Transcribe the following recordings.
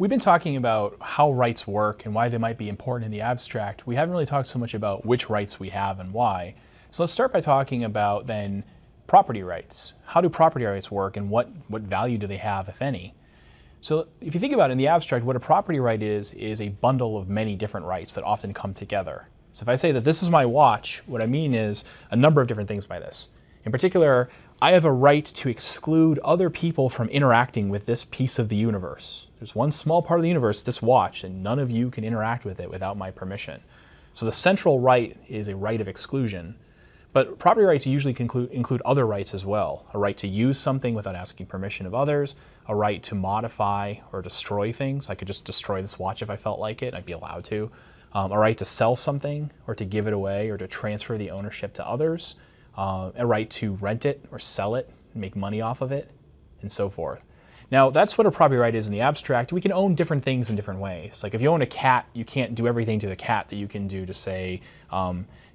We've been talking about how rights work and why they might be important in the abstract. We haven't really talked so much about which rights we have and why. So let's start by talking about then property rights. How do property rights work and what value do they have, if any? So if you think about it in the abstract, what a property right is a bundle of many different rights that often come together. So if I say that this is my watch, what I mean is a number of different things by this. In particular, I have a right to exclude other people from interacting with this piece of the universe. There's one small part of the universe, this watch, and none of you can interact with it without my permission. So the central right is a right of exclusion. But property rights usually include other rights as well. A right to use something without asking permission of others, a right to modify or destroy things. I could just destroy this watch if I felt like it, I'd be allowed to. A right to sell something or to give it away or to transfer the ownership to others. A right to rent it or sell it, make money off of it, and so forth. Now, that's what a property right is in the abstract. We can own different things in different ways. Like if you own a cat, you can't do everything to the cat that you can do to, say,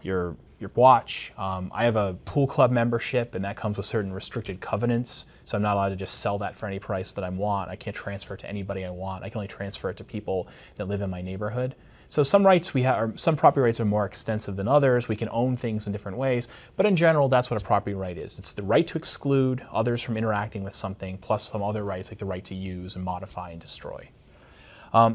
your watch. I have a pool club membership, and that comes with certain restricted covenants, so I'm not allowed to just sell that for any price that I want. I can't transfer it to anybody I want. I can only transfer it to people that live in my neighborhood. So some rights we have, some property rights are more extensive than others. We can own things in different ways, but in general, that's what a property right is. It's the right to exclude others from interacting with something, plus some other rights like the right to use and modify and destroy.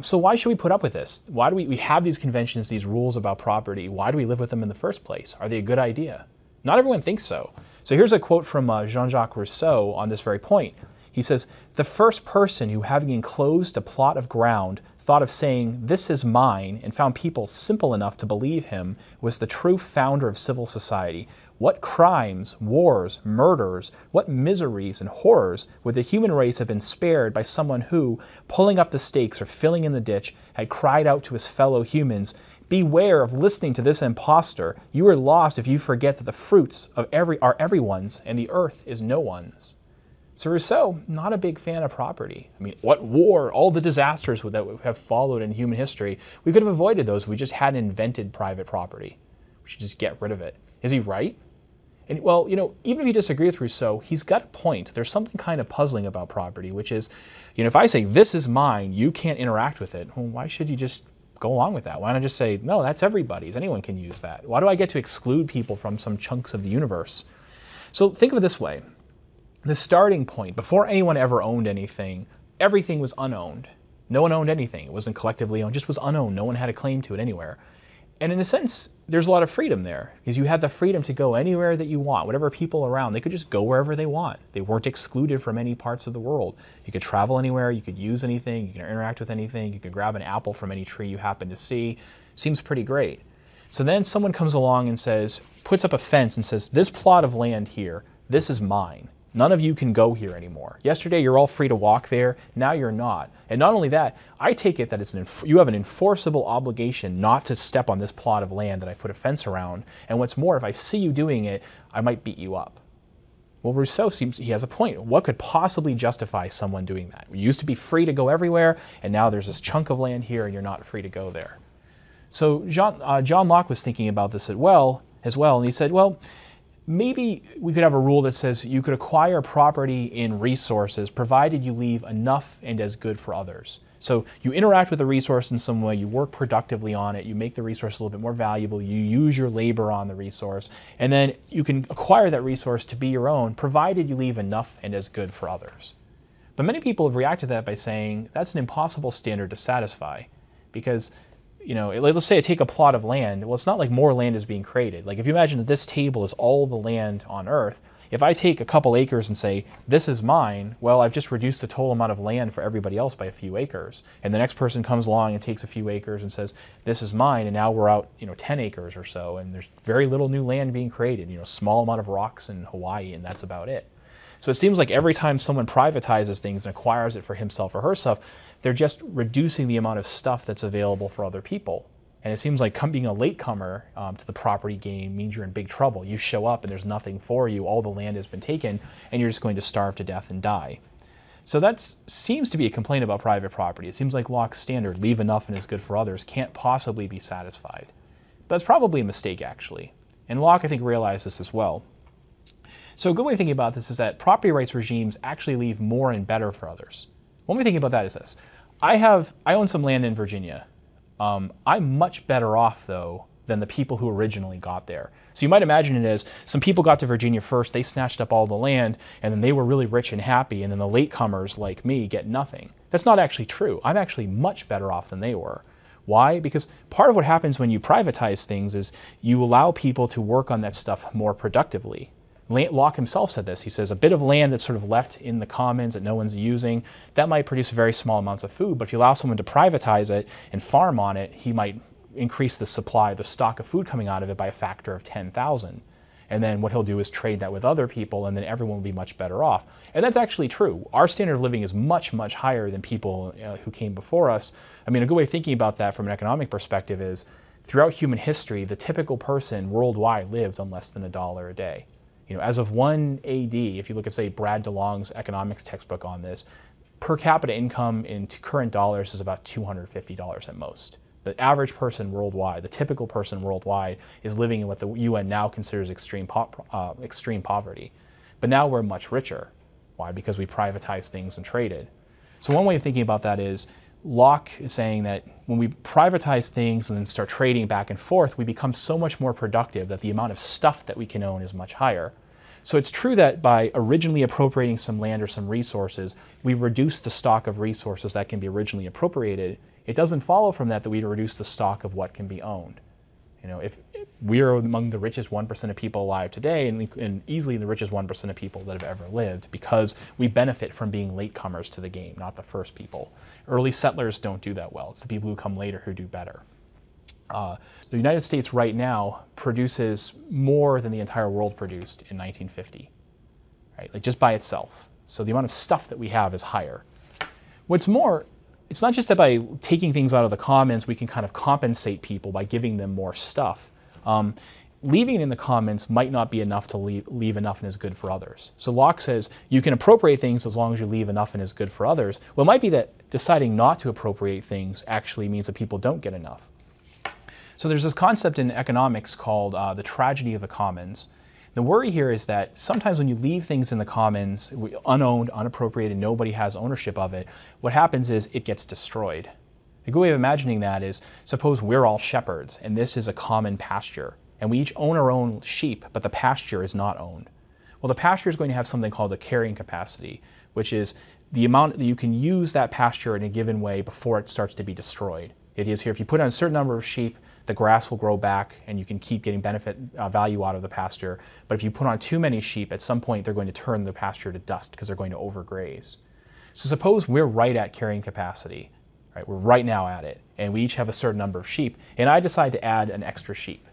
So why should we put up with this? Why do we have these conventions, these rules about property? Why do we live with them in the first place? Are they a good idea? Not everyone thinks so. So here's a quote from Jean-Jacques Rousseau on this very point. He says, "The first person who, having enclosed a plot of ground, thought of saying, 'This is mine,' and found people simple enough to believe him, was the true founder of civil society. What crimes, wars, murders, what miseries and horrors would the human race have been spared by someone who, pulling up the stakes or filling in the ditch, had cried out to his fellow humans, 'Beware of listening to this impostor. You are lost if you forget that the fruits of are everyone's, and the earth is no one's.'" So Rousseau, not a big fan of property. I mean, what war, all the disasters that have followed in human history, we could have avoided those if we just hadn't invented private property. We should just get rid of it. Is he right? And well, even if you disagree with Rousseau, he's got a point. There's something kind of puzzling about property, which is, if I say, "This is mine, you can't interact with it," well, why should you just go along with that? Why not just say, "No, that's everybody's, anyone can use that"? Why do I get to exclude people from some chunks of the universe? So think of it this way. The starting point, before anyone ever owned anything, everything was unowned. No one owned anything. It wasn't collectively owned, it just was unowned. No one had a claim to it anywhere. And in a sense, there's a lot of freedom there, because you had the freedom to go anywhere that you want. Whatever people around, they could just go wherever they want. They weren't excluded from any parts of the world. You could travel anywhere, you could use anything, you could interact with anything, you could grab an apple from any tree you happen to see. Seems pretty great. So then someone comes along and says, puts up a fence and says, "This plot of land here, this is mine. None of you can go here anymore. Yesterday, you're all free to walk there. Now you're not. And not only that, I take it that you have an enforceable obligation not to step on this plot of land that I put a fence around. And what's more, if I see you doing it, I might beat you up." Well, Rousseau he has a point. What could possibly justify someone doing that? We used to be free to go everywhere, and now there's this chunk of land here, and you're not free to go there. So John Locke was thinking about this as well, and he said, well, maybe we could have a rule that says you could acquire property in resources provided you leave enough and as good for others. So you interact with the resource in some way, you work productively on it, you make the resource a little bit more valuable, you use your labor on the resource, and then you can acquire that resource to be your own provided you leave enough and as good for others. But many people have reacted to that by saying that's an impossible standard to satisfy, because let's say I take a plot of land. Well, it's not like more land is being created. Like if you imagine that this table is all the land on Earth, if I take a couple acres and say, "This is mine," well, I've just reduced the total amount of land for everybody else by a few acres. And the next person comes along and takes a few acres and says, "This is mine," and now we're out, 10 acres or so, and there's very little new land being created, a small amount of rocks in Hawaii, and that's about it. So it seems like every time someone privatizes things and acquires it for himself or herself, they're just reducing the amount of stuff that's available for other people. And it seems like being a latecomer to the property game means you're in big trouble. You show up and there's nothing for you, all the land has been taken, and you're just going to starve to death and die. So that seems to be a complaint about private property. It seems like Locke's standard, leave enough and is good for others, can't possibly be satisfied. But it's probably a mistake, actually. And Locke, I think, realized this as well. So a good way of thinking about this is that property rights regimes actually leave more and better for others. One way of thinking about that is this. I own some land in Virginia. I'm much better off, though, than the people who originally got there. So you might imagine it as some people got to Virginia first, they snatched up all the land, and then they were really rich and happy, and then the latecomers like me get nothing. That's not actually true. I'm actually much better off than they were. Why? Because part of what happens when you privatize things is you allow people to work on that stuff more productively. Locke himself said this. He says a bit of land that's sort of left in the commons that no one's using, that might produce very small amounts of food, but if you allow someone to privatize it and farm on it, he might increase the supply, the stock of food coming out of it by a factor of 10,000. And then what he'll do is trade that with other people, and then everyone will be much better off. And that's actually true. Our standard of living is much, much higher than people who came before us. I mean, a good way of thinking about that from an economic perspective is throughout human history, the typical person worldwide lived on less than $1 a day. As of 1 AD, if you look at, say, Brad DeLong's economics textbook on this, per capita income in current dollars is about $250 at most. The average person worldwide, the typical person worldwide, is living in what the UN now considers extreme poverty. But now we're much richer. Why? Because we privatized things and traded. So one way of thinking about that is Locke is saying that when we privatize things and then start trading back and forth, we become so much more productive that the amount of stuff that we can own is much higher. So it's true that by originally appropriating some land or some resources, we reduce the stock of resources that can be originally appropriated. It doesn't follow from that we reduce the stock of what can be owned. If we're among the richest 1% of people alive today, and easily the richest 1% of people that have ever lived, because we benefit from being latecomers to the game, not the first people. Early settlers don't do that well. It's the people who come later who do better. The United States right now produces more than the entire world produced in 1950, right? Like just by itself. So the amount of stuff that we have is higher. What's more, it's not just that by taking things out of the commons, we can kind of compensate people by giving them more stuff. Leaving it in the commons might not be enough to leave enough and is good for others. So Locke says you can appropriate things as long as you leave enough and is good for others. Well, it might be that deciding not to appropriate things actually means that people don't get enough. So there's this concept in economics called the tragedy of the commons. The worry here is that sometimes when you leave things in the commons, unowned, unappropriated, nobody has ownership of it, what happens is it gets destroyed. A good way of imagining that is, suppose we're all shepherds, and this is a common pasture, and we each own our own sheep, but the pasture is not owned. Well, the pasture is going to have something called the carrying capacity, which is the amount that you can use that pasture in a given way before it starts to be destroyed. It is here, if you put on a certain number of sheep, the grass will grow back and you can keep getting value out of the pasture. But if you put on too many sheep, at some point they're going to turn the pasture to dust because they're going to overgraze. So suppose we're right at carrying capacity, right? We're right now at it, and we each have a certain number of sheep, and I decide to add an extra sheep.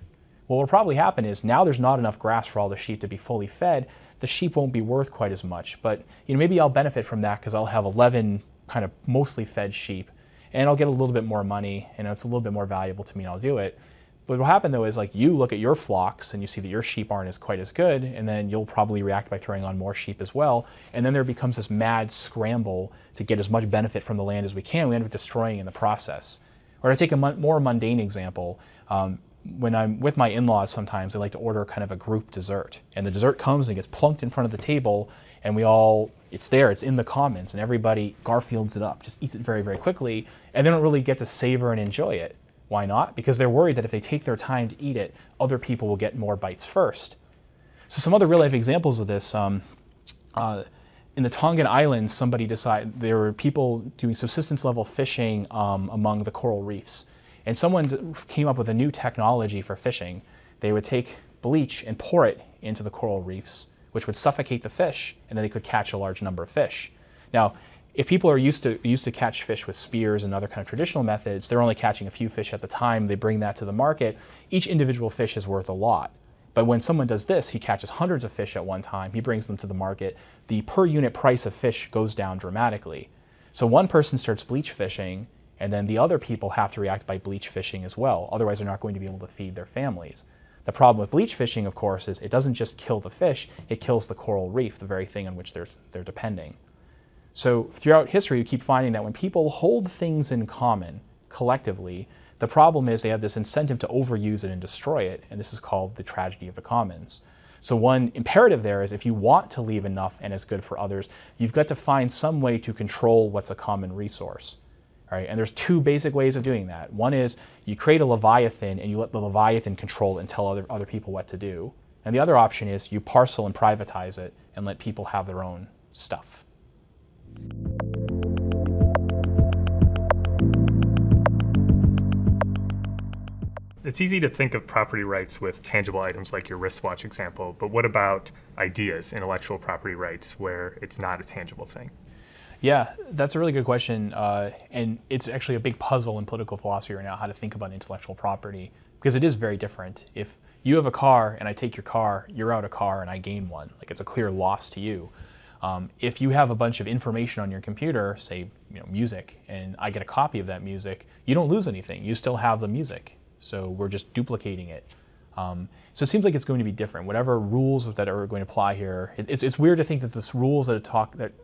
Well, what will probably happen is now there's not enough grass for all the sheep to be fully fed. The sheep won't be worth quite as much, but maybe I'll benefit from that because I'll have 11 kind of mostly fed sheep, and I'll get a little bit more money, and it's a little bit more valuable to me, and I'll do it. But what will happen though is like you look at your flocks and you see that your sheep aren't quite as good, and then you'll probably react by throwing on more sheep as well, and then there becomes this mad scramble to get as much benefit from the land as we can. We end up destroying in the process. Or to take a more mundane example, when I'm with my in-laws sometimes, they like to order kind of a group dessert, and the dessert comes and it gets plunked in front of the table, and it's there, it's in the commons, and everybody Garfields it up, just eats it very, very quickly, and they don't really get to savor and enjoy it. Why not? Because they're worried that if they take their time to eat it, other people will get more bites first. So some other real-life examples of this, in the Tongan Islands, there were people doing subsistence-level fishing among the coral reefs, and someone came up with a new technology for fishing. They would take bleach and pour it into the coral reefs, which would suffocate the fish, and then they could catch a large number of fish. Now, if people are used to catch fish with spears and other kind of traditional methods, they're only catching a few fish at the time. They bring that to the market. Each individual fish is worth a lot. But when someone does this, he catches hundreds of fish at one time. He brings them to the market. The per unit price of fish goes down dramatically. So one person starts bleach fishing, and then the other people have to react by bleach fishing as well. Otherwise, they're not going to be able to feed their families. The problem with bleach fishing, of course, is it doesn't just kill the fish, it kills the coral reef, the very thing on which they're depending. So throughout history, you keep finding that when people hold things in common, collectively, the problem is they have this incentive to overuse it and destroy it, and this is called the tragedy of the commons. So one imperative there is if you want to leave enough and is good for others, you've got to find some way to control what's a common resource. right? And there's two basic ways of doing that. One is you create a Leviathan and you let the Leviathan control it and tell other people what to do. And the other option is you parcel and privatize it and let people have their own stuff. It's easy to think of property rights with tangible items like your wristwatch example, but what about ideas, intellectual property rights, where it's not a tangible thing? Yeah, that's a really good question, and it's actually a big puzzle in political philosophy right now, how to think about intellectual property, because it is very different. If you have a car and I take your car, you're out a car and I gain one. Like, it's a clear loss to you. If you have a bunch of information on your computer, say music, and I get a copy of that music, you don't lose anything. You still have the music. So we're just duplicating it. So it seems like it's going to be different. Whatever rules that are going to apply here, it's weird to think that the rules that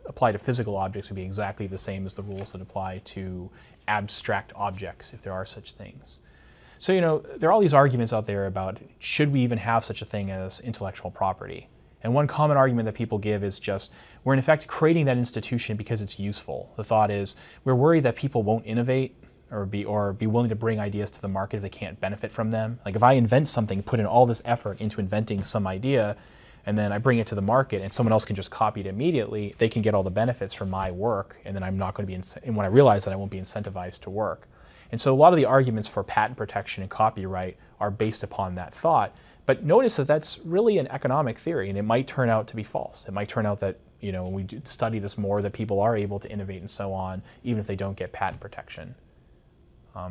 apply to physical objects would be exactly the same as the rules that apply to abstract objects, if there are such things. So there are all these arguments out there about should we even have such a thing as intellectual property? And one common argument that people give is just we're in effect creating that institution because it's useful. The thought is we're worried that people won't innovate or be willing to bring ideas to the market if they can't benefit from them. Like, if I invent something, put in all this effort into inventing some idea, and then I bring it to the market and someone else can just copy it immediately, they can get all the benefits from my work, and then I'm not going to be, and when I realize that, I won't be incentivized to work. And so a lot of the arguments for patent protection and copyright are based upon that thought. But notice that that's really an economic theory, and it might turn out to be false. It might turn out that, when we study this more, that people are able to innovate and so on, even if they don't get patent protection.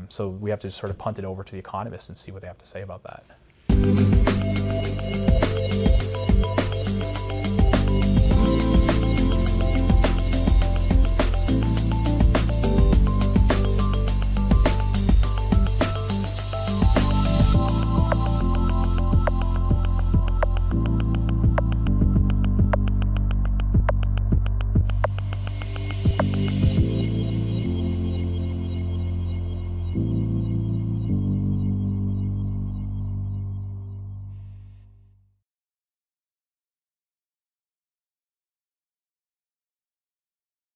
So we have to sort of punt it over to the economists and see what they have to say about that.